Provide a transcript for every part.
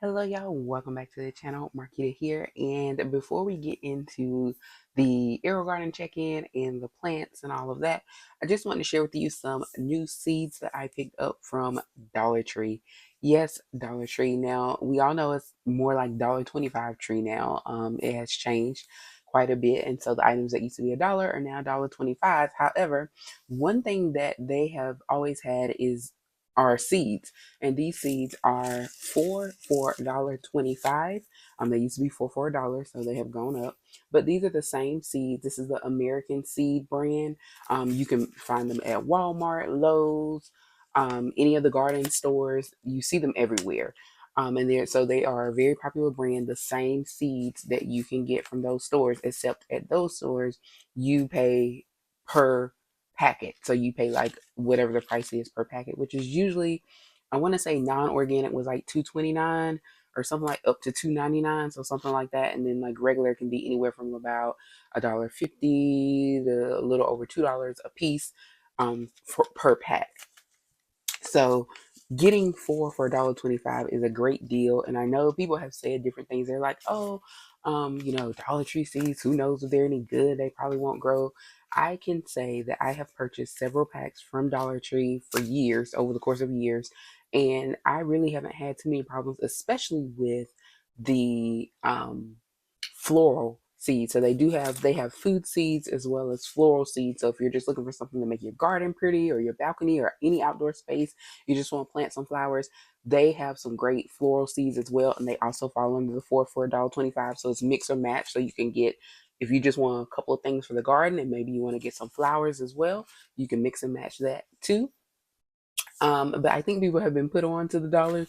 Hello, y'all. Welcome back to the channel. Marquita here. And before we get into the Aerogarden check-in and the plants and all of that, I just want to share with you some new seeds that I picked up from Dollar Tree. Yes, Dollar Tree. Now, we all know it's more like $1.25 tree now. It has changed quite a bit. And so the items that used to be $1 are now $1.25. However, one thing that they have always had is are seeds, and these seeds are for $1.25. They used to be for $1, so they have gone up. But these are the same seeds. This is the American Seed brand. You can find them at Walmart, Lowe's, any of the garden stores. You see them everywhere. And they are a very popular brand. The same seeds that you can get from those stores, except at those stores, you pay per packet. So you pay like whatever the price is per packet, which is usually, I want to say non-organic was like 2.29 or something, like up to 2.99, so something like that. And then like regular can be anywhere from about $1.50 to a little over $2 a piece per pack. So getting four for $1.25 is a great deal. And I know people have said different things. They're like, oh, Dollar Tree seeds, who knows if they're any good? They probably won't grow. I can say that I have purchased several packs from Dollar Tree for years, over the course of years, and I really haven't had too many problems, especially with the floral seeds. So they have food seeds as well as floral seeds. So if you're just looking for something to make your garden pretty or your balcony or any outdoor space, you just want to plant some flowers, they have some great floral seeds as well. And they also fall under the four for $1.25. So it's mix or match. So you can get, if you just want a couple of things for the garden and maybe you want to get some flowers as well, you can mix and match that too. But I think people have been put on to the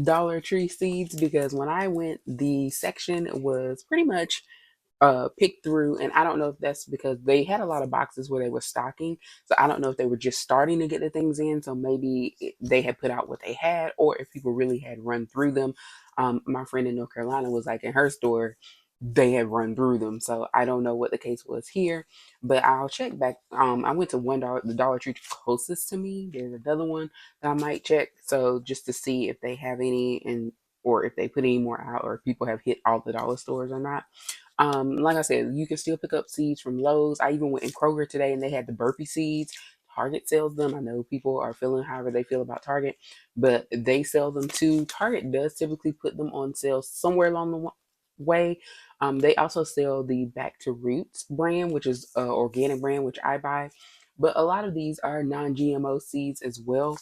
Dollar Tree seeds, because when I went, the section was pretty much picked through, and I don't know if that's because they had a lot of boxes where they were stocking, so I don't know if they were just starting to get the things in, so maybe they had put out what they had, or if people really had run through them. My friend in North Carolina was like, in her store they had run through them, so I don't know what the case was here, but I'll check back. I went to the Dollar Tree closest to me. There's another one that I might check, so just to see if they have any, and or if they put any more out, or if people have hit all the dollar stores or not. Like I said, you can still pick up seeds from Lowe's. I even went in Kroger today and they had the burpee seeds. Target sells them. I know people are feeling however they feel about Target, but they sell them too. Target does typically put them on sale somewhere along the way. They also sell the Back to Roots brand, which is an organic brand, which I buy. But a lot of these are non-GMO seeds as well.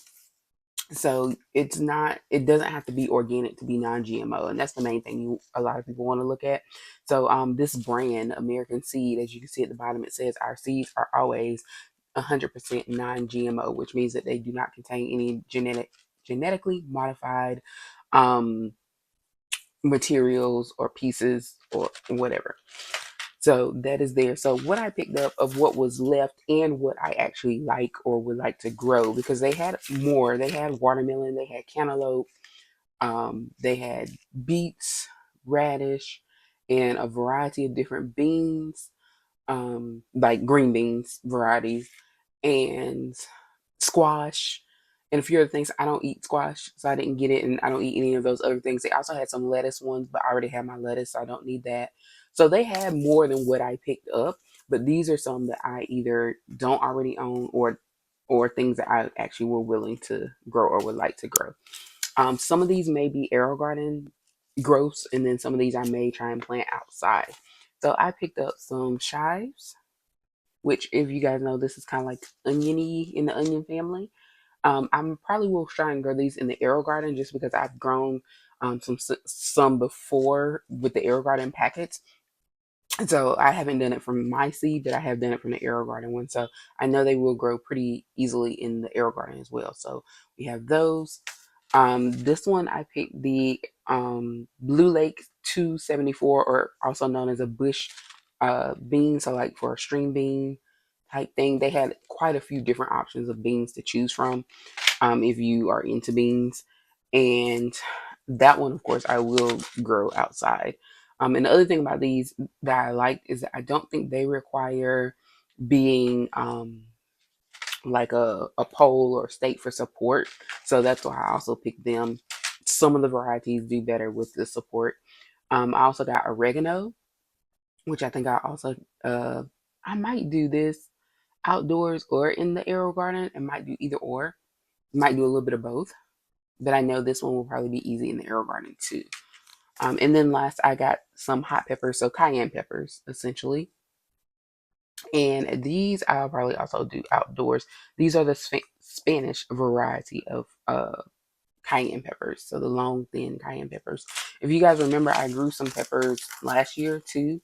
So it doesn't have to be organic to be non-GMO, and that's the main thing a lot of people want to look at. So this brand, American Seed, as you can see at the bottom, it says our seeds are always 100% non-GMO, which means that they do not contain any genetically modified um, materials or pieces or whatever. So that is there. So what I picked up of what was left and what I actually like or would like to grow, because they had more. They had watermelon, they had cantaloupe, they had beets, radish, and a variety of different beans, like green beans varieties, and squash, and a few other things. I don't eat squash, so I didn't get it, and I don't eat any of those other things. They also had some lettuce ones, but I already have my lettuce, so I don't need that. So they had more than what I picked up, but these are some that I either don't already own, or things that I actually were willing to grow or would like to grow. Some of these may be Aerogarden growths, and then some of these I may try and plant outside. So I picked up some chives, which, if you guys know, this is kind of like oniony in the onion family. I'm probably will try and grow these in the Aerogarden, just because I've grown some before with the Aerogarden packets. So I haven't done it from my seed, but I have done it from the Aerogarden one. So I know they will grow pretty easily in the Aerogarden as well. So we have those. This one I picked the Blue Lake 274, or also known as a bush bean. So like for a string bean type thing, they had quite a few different options of beans to choose from, if you are into beans. And that one, of course, I will grow outside. And the other thing about these that I like is that I don't think they require being like a pole or stake for support. So that's why I also picked them some of the varieties do better with the support. I also got oregano, which I think uh, I might do this outdoors or in the Aerogarden. I might do either or. Might do a little bit of both, but I know this one will probably be easy in the Aerogarden too. And then last, I got some hot peppers, so cayenne peppers essentially. And these I'll probably also do outdoors. These are the Spanish variety of cayenne peppers, so the long, thin cayenne peppers. If you guys remember, I grew some peppers last year too,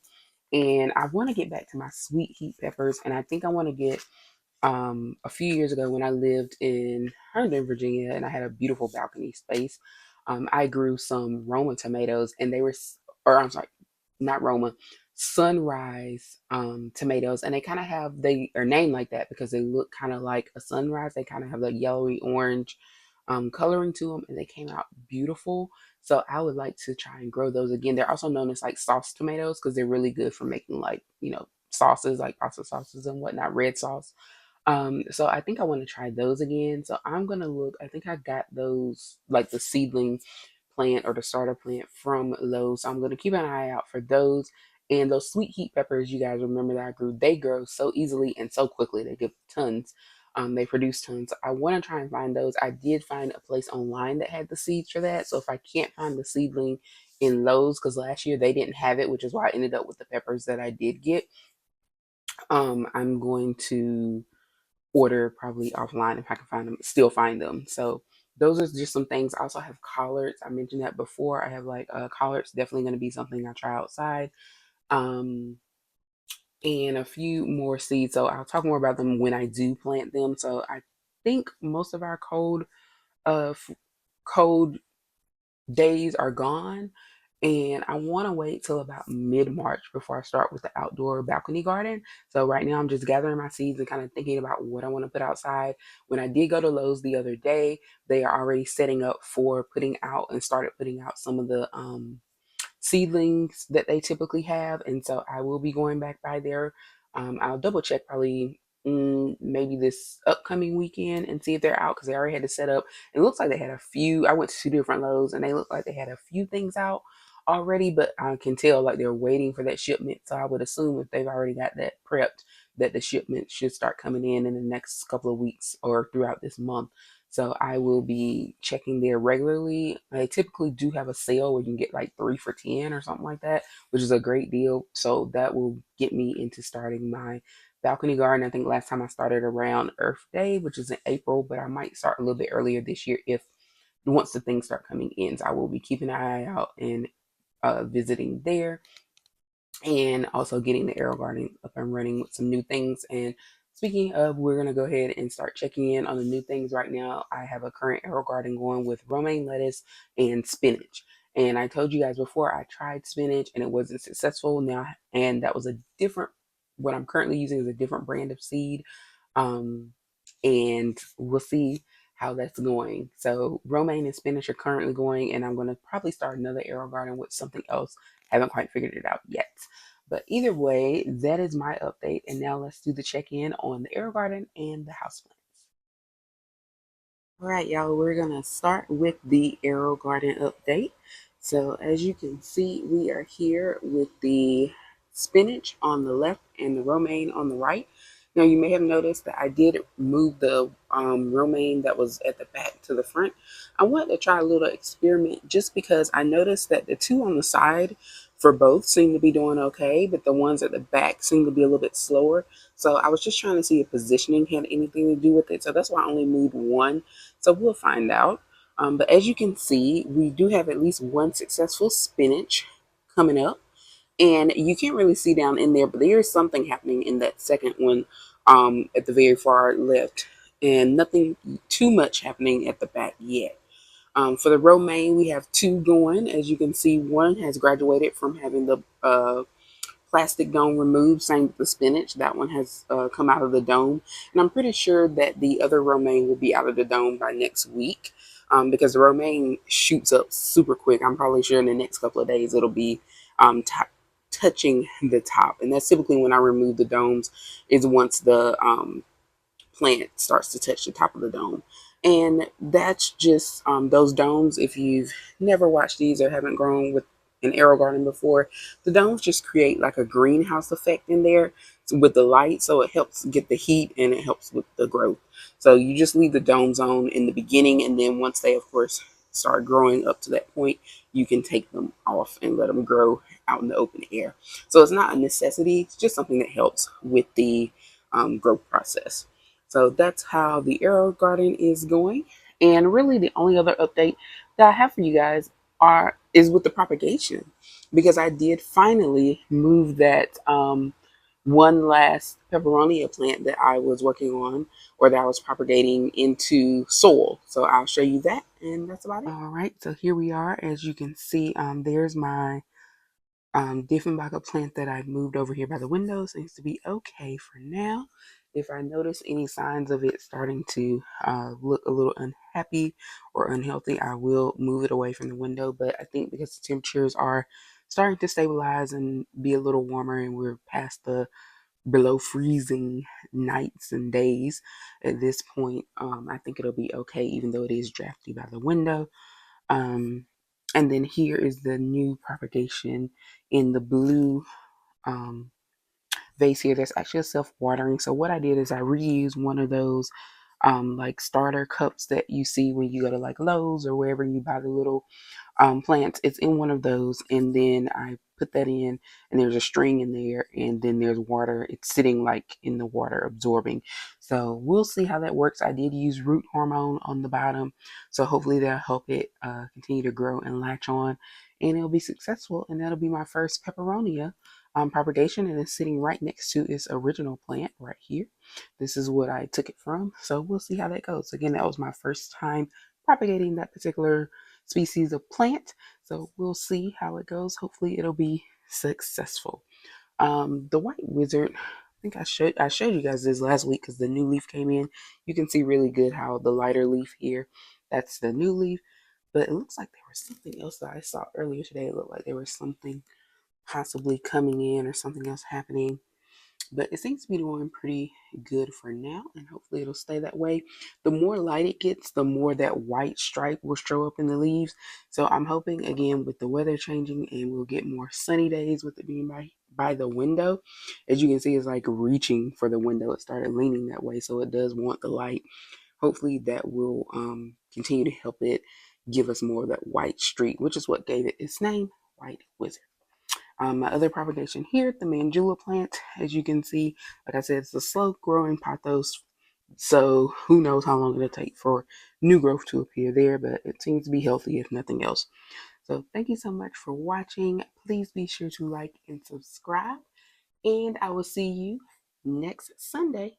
and I want to get back to my sweet heat peppers, and I think I want to get a few years ago when I lived in Herndon, Virginia, and I had a beautiful balcony space. I grew some Roma tomatoes, and they were, or I'm sorry, not Roma, sunrise tomatoes, and they kind of have, they are named like that because they look kind of like a sunrise. They kind of have the yellowy orange coloring to them, and they came out beautiful. So I would like to try and grow those again. They're also known as like sauce tomatoes because they're really good for making like, sauces, like pasta sauces and whatnot, red sauce. So I think I want to try those again. So I'm gonna look. I think I got those, like the seedling plant or the starter plant, from Lowe's. So I'm gonna keep an eye out for those. And those sweet heat peppers, you guys remember that I grew, they grow so easily and so quickly. They give tons. They produce tons. I want to try and find those. I did find a place online that had the seeds for that. So if I can't find the seedling in Lowe's, because last year they didn't have it, which is why I ended up with the peppers that I did get, I'm going to order probably offline if I can find them, still find them. So those are just some things. I also have collards. I mentioned that before. I have like collards, definitely going to be something I try outside. Um, and a few more seeds. So I'll talk more about them when I do plant them. So I think most of our uh, cold days are gone. And I want to wait till about mid-March before I start with the outdoor balcony garden. So right now I'm just gathering my seeds and kind of thinking about what I want to put outside. When I did go to Lowe's the other day, they are already setting up for putting out and started putting out some of the seedlings that they typically have, and so I will be going back by there. I'll double check probably maybe this upcoming weekend and see if they're out because they already had to set up. It looks like they had a few. I went to two different Lowe's and they look like they had a few things out already, but I can tell like they're waiting for that shipment. So I would assume if they've already got that prepped, that the shipment should start coming in the next couple of weeks or throughout this month. So I will be checking there regularly. They typically do have a sale where you can get like 3 for 10 or something like that, which is a great deal. So that will get me into starting my balcony garden. I think last time I started around Earth Day, which is in April, but I might start a little bit earlier this year if once the things start coming in. So I will be keeping an eye out and visiting there, and also getting the Aerogarden up and running with some new things. And speaking of, we're going to go ahead and start checking in on the new things right now. I have a current Aerogarden going with romaine lettuce and spinach. And I told you guys before, I tried spinach and it wasn't successful now. And that was a different, what I'm currently using is a different brand of seed. Um, and we'll see how that's going. So romaine and spinach are currently going, and I'm going to probably start another Aerogarden with something else. Haven't quite figured it out yet. But either way, that is my update. And now let's do the check-in on the Aerogarden and the houseplants. All right, y'all, we're going to start with the Aerogarden update. So as you can see, we are here with the spinach on the left and the romaine on the right. Now, you may have noticed that I did move the romaine that was at the back to the front. I wanted to try a little experiment just because I noticed that the two on the side for both seem to be doing okay, but the ones at the back seem to be a little bit slower. So I was just trying to see if positioning had anything to do with it. So that's why I only moved one. So we'll find out. But as you can see, we do have at least one successful spinach coming up. And you can't really see down in there, but there is something happening in that second one at the very far left. And nothing too much happening at the back yet. For the romaine, we have two going. As you can see, one has graduated from having the plastic dome removed, same with the spinach. That one has come out of the dome. And I'm pretty sure that the other romaine will be out of the dome by next week because the romaine shoots up super quick. I'm probably sure in the next couple of days it'll be touching the top. And that's typically when I remove the domes, is once the plant starts to touch the top of the dome. And that's just those domes. If you've never watched these or haven't grown with an Aerogarden before, the domes just create like a greenhouse effect in there with the light. So it helps get the heat and it helps with the growth. So you just leave the domes on in the beginning. And then once they, of course, start growing up to that point, you can take them off and let them grow out in the open air. So it's not a necessity. It's just something that helps with the growth process. So that's how the Aerogarden is going. And really, the only other update that I have for you guys is with the propagation, because I did finally move that one last peperonia plant that I was working on, or that I was propagating, into soil. So I'll show you that, and that's about it. All right, so here we are. As you can see, there's my Dieffenbacher plant that I've moved over here by the window. Seems to be okay for now. If I notice any signs of it starting to look a little unhappy or unhealthy, I will move it away from the window. But I think because the temperatures are starting to stabilize and be a little warmer, and we're past the below freezing nights and days at this point, I think it'll be okay, even though it is drafty by the window. Um, and then here is the new propagation in the blue um, vase here. There's actually a self-watering. So what I did is I reused one of those like starter cups that you see when you go to like Lowe's or wherever you buy the little plants. It's in one of those, and then I put that in, and there's a string in there, and then there's water. It's sitting like in the water, absorbing. So we'll see how that works. I did use root hormone on the bottom, so hopefully that'll help it continue to grow and latch on, and it'll be successful. And that'll be my first peperonia propagation, and it's sitting right next to its original plant right here. This is what I took it from, so we'll see how that goes. Again, that was my first time propagating that particular species of plant. So we'll see how it goes. Hopefully it'll be successful. The white wizard, I think I showed you guys this last week because the new leaf came in. You can see really good how the lighter leaf here, that's the new leaf. But it looks like there was something else that I saw earlier today. It looked like there was something possibly coming in or something else happening, but it seems to be doing pretty good for now, and hopefully it'll stay that way. The more light it gets, the more that white stripe will show up in the leaves. So I'm hoping, again, with the weather changing and we'll get more sunny days with it being by the window. As you can see, it's like reaching for the window. It started leaning that way, so it does want the light. Hopefully that will continue to help it give us more of that white streak, which is what gave it its name, White Wizard. My other propagation here, the Manjula plant, as you can see, like I said, it's a slow growing pothos. So who knows how long it'll take for new growth to appear there, but it seems to be healthy if nothing else. So thank you so much for watching. Please be sure to like and subscribe, and I will see you next Sunday.